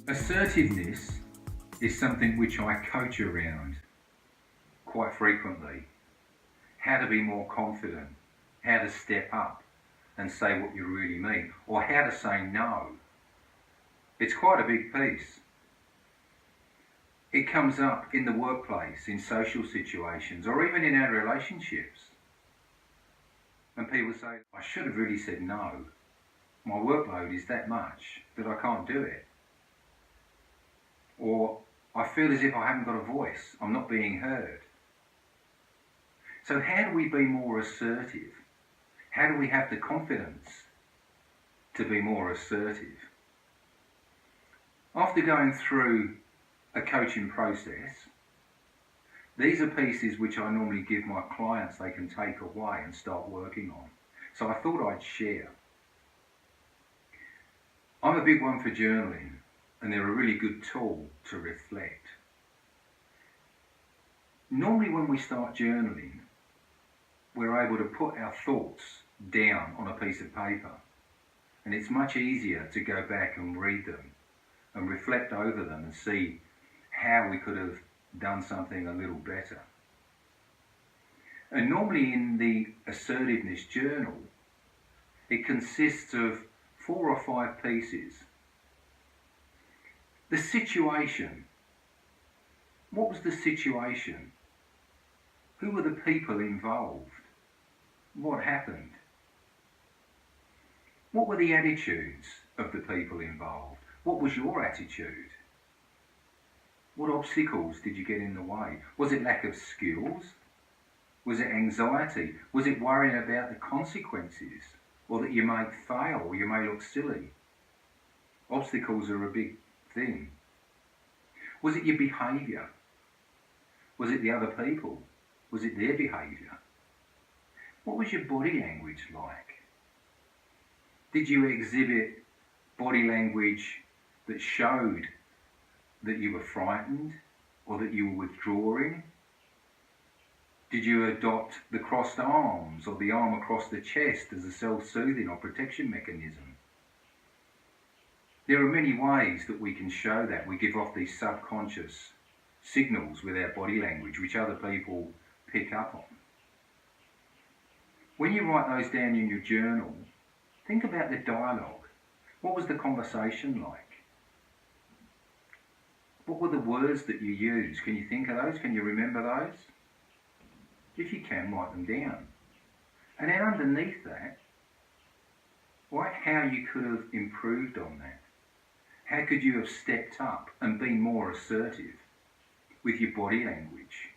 Assertiveness is something which I coach around quite frequently. How to be more confident, how to step up and say what you really mean, or how to say no. It's quite a big piece. It comes up in the workplace, in social situations, or even in our relationships. And people say, I should have really said no. My workload is that much that I can't do it. Or I feel as if I haven't got a voice, I'm not being heard. So how do we be more assertive? How do we have the confidence to be more assertive? After going through a coaching process, these are pieces which I normally give my clients they can take away and start working on. So I thought I'd share. I'm a big one for journaling, and they're a really good tool to reflect. Normally when we start journaling, we're able to put our thoughts down on a piece of paper, and it's much easier to go back and read them and reflect over them and see how we could have done something a little better. And normally in the Assertiveness Journal, it consists of 4 or 5 pieces. The situation. What was the situation? Who were the people involved? What happened? What were the attitudes of the people involved? What was your attitude? What obstacles did you get in the way? Was it lack of skills? Was it anxiety? Was it worrying about the consequences? Or that you may fail or you may look silly? Obstacles are a big thing. Was it your behaviour? Was it the other people? Was it their behaviour? What was your body language like? Did you exhibit body language that showed that you were frightened or that you were withdrawing? Did you adopt the crossed arms or the arm across the chest as a self-soothing or protection mechanism? There are many ways that we can show that. We give off these subconscious signals with our body language which other people pick up on. When you write those down in your journal, think about the dialogue. What was the conversation like? What were the words that you used? Can you think of those? Can you remember those? If you can, write them down. And then underneath that, write how you could have improved on that. How could you have stepped up and been more assertive with your body language,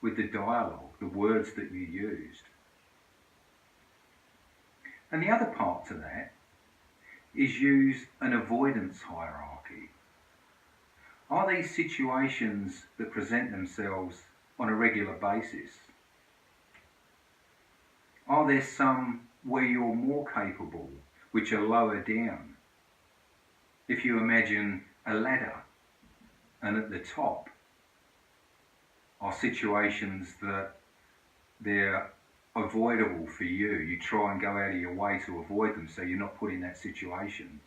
with the dialogue, the words that you used? And the other part to that is use an avoidance hierarchy. Are these situations that present themselves on a regular basis? Are there some where you're more capable, which are lower down? If you imagine a ladder, and at the top are situations that they're avoidable for you. You try and go out of your way to avoid them so you're not put in that situation.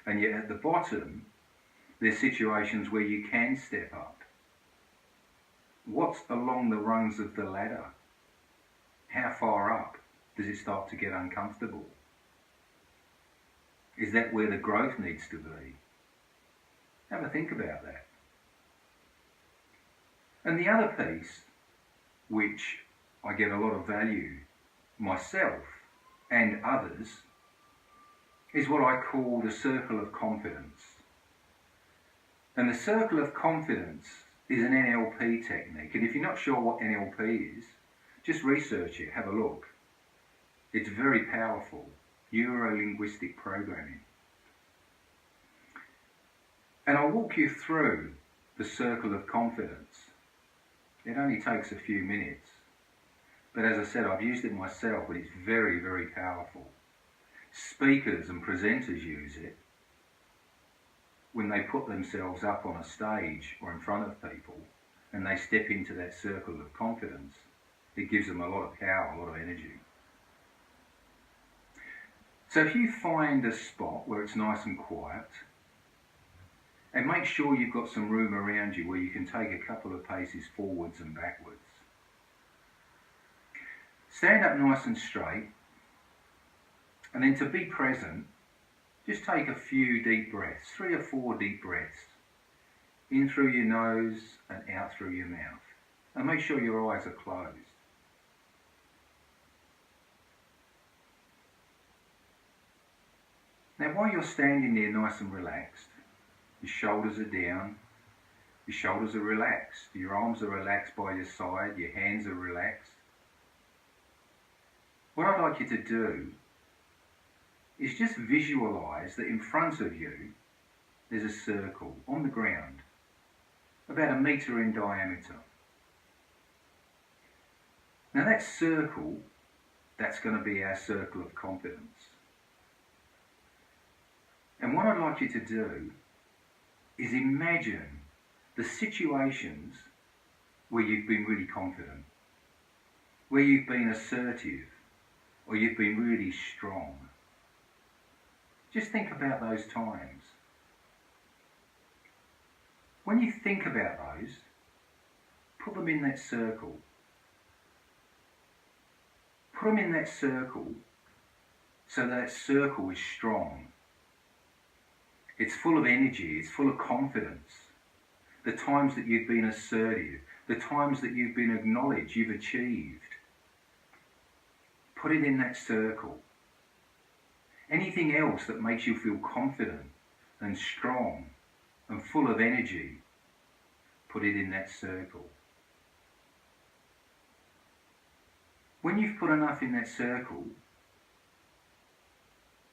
And yet at the bottom, there's situations where you can step up. What's along the rungs of the ladder? How far up does it start to get uncomfortable? Is that where the growth needs to be? Have a think about that. And the other piece, which I get a lot of value myself and others, is what I call the circle of confidence. And the circle of confidence is an NLP technique. And if you're not sure what NLP is, just research it, have a look. It's very powerful. Neuro-linguistic programming. And I'll walk you through the circle of confidence. It only takes a few minutes. But as I said, I've used it myself, but it's very, very powerful. Speakers and presenters use it when they put themselves up on a stage or in front of people and they step into that circle of confidence. It gives them a lot of power, a lot of energy. So if you find a spot where it's nice and quiet, and make sure you've got some room around you where you can take a couple of paces forwards and backwards. Stand up nice and straight, and then to be present, just take a few deep breaths, 3 or 4 deep breaths, in through your nose and out through your mouth. And make sure your eyes are closed. Now while you're standing there nice and relaxed, your shoulders are down, your shoulders are relaxed, your arms are relaxed by your side, your hands are relaxed. What I'd like you to do is just visualise that in front of you there's a circle on the ground, about 1 metre in diameter. Now that circle, that's going to be our circle of confidence. And what I'd like you to do is imagine the situations where you've been really confident, where you've been assertive, or you've been really strong. Just think about those times. When you think about those, put them in that circle. Put them in that circle so that circle is strong. It's full of energy, it's full of confidence. The times that you've been assertive, the times that you've been acknowledged, you've achieved. Put it in that circle. Anything else that makes you feel confident and strong and full of energy, put it in that circle. When you've put enough in that circle,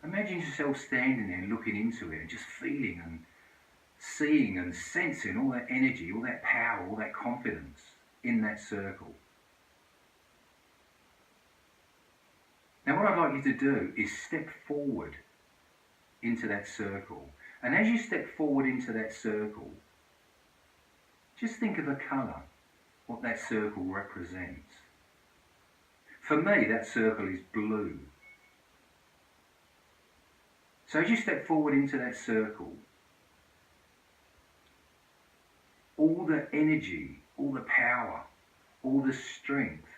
imagine yourself standing there and looking into it and just feeling and seeing and sensing all that energy, all that power, all that confidence in that circle. Now what I'd like you to do is step forward into that circle. And as you step forward into that circle, just think of a colour, what that circle represents. For me, that circle is blue. So as you step forward into that circle, all the energy, all the power, all the strength,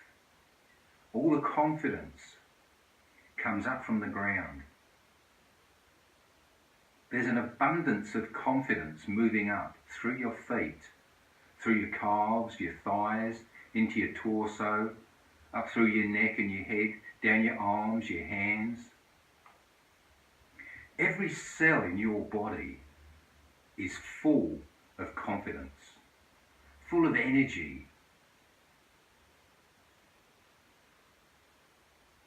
all the confidence comes up from the ground. There's an abundance of confidence moving up through your feet, through your calves, your thighs, into your torso, up through your neck and your head, down your arms, your hands. Every cell in your body is full of confidence, full of energy.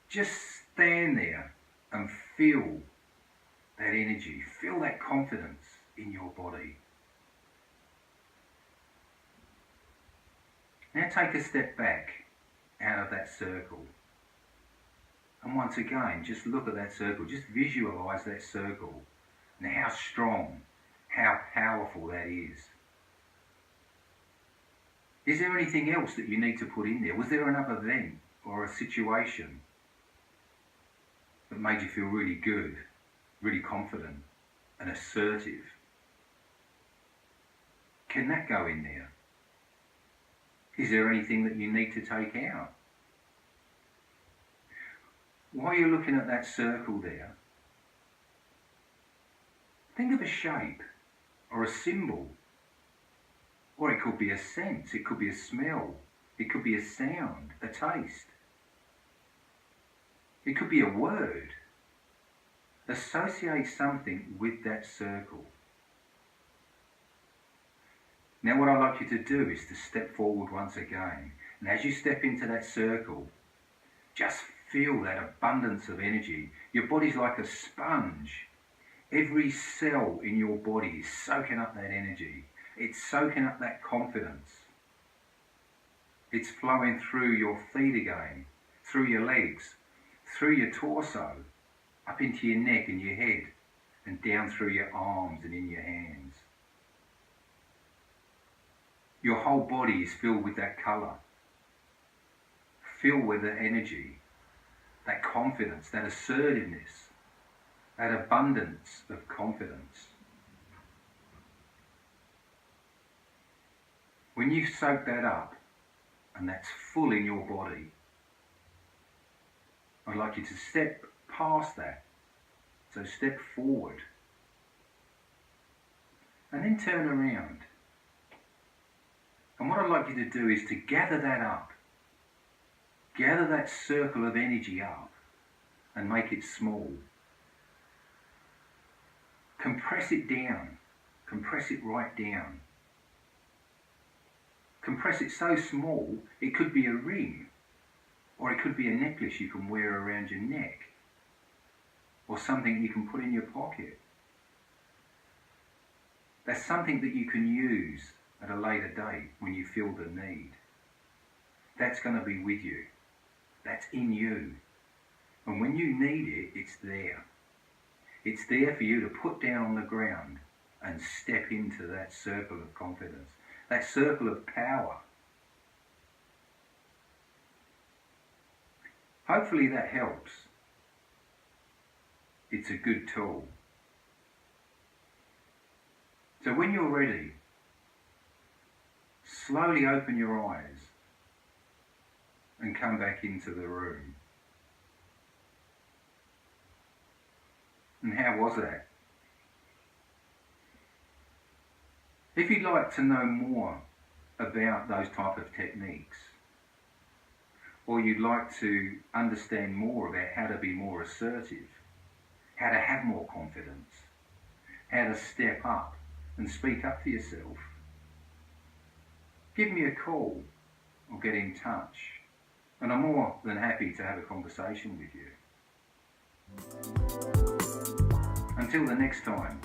Just stand there and feel that energy, feel that confidence in your body. Now take a step back out of that circle. And once again, just look at that circle, just visualise that circle and how strong, how powerful that is. Is there anything else that you need to put in there? Was there another event or a situation that made you feel really good, really confident and assertive? Can that go in there? Is there anything that you need to take out? While you're looking at that circle there, think of a shape or a symbol, or it could be a sense, it could be a smell, it could be a sound, a taste. It could be a word. Associate something with that circle. Now what I'd like you to do is to step forward once again. And as you step into that circle, just feel that abundance of energy. Your body's like a sponge. Every cell in your body is soaking up that energy. It's soaking up that confidence. It's flowing through your feet again, through your legs, through your torso, up into your neck and your head, and down through your arms and in your hands. Your whole body is filled with that colour, filled with the energy, that confidence, that assertiveness, that abundance of confidence. When you soak that up and that's full in your body, I'd like you to step past that. So step forward and then turn around. And what I'd like you to do is to gather that up. Gather that circle of energy up and make it small. Compress it down. Compress it right down. Compress it so small it could be a ring, or it could be a necklace you can wear around your neck, or something you can put in your pocket. That's something that you can use at a later date when you feel the need. That's going to be with you. That's in you. And when you need it, it's there. It's there for you to put down on the ground and step into that circle of confidence, that circle of power. Hopefully that helps. It's a good tool. So when you're ready, slowly open your eyes and come back into the room. And how was that? If you'd like to know more about those type of techniques, or you'd like to understand more about how to be more assertive, how to have more confidence, how to step up and speak up for yourself, give me a call or get in touch, and I'm more than happy to have a conversation with you. Until the next time.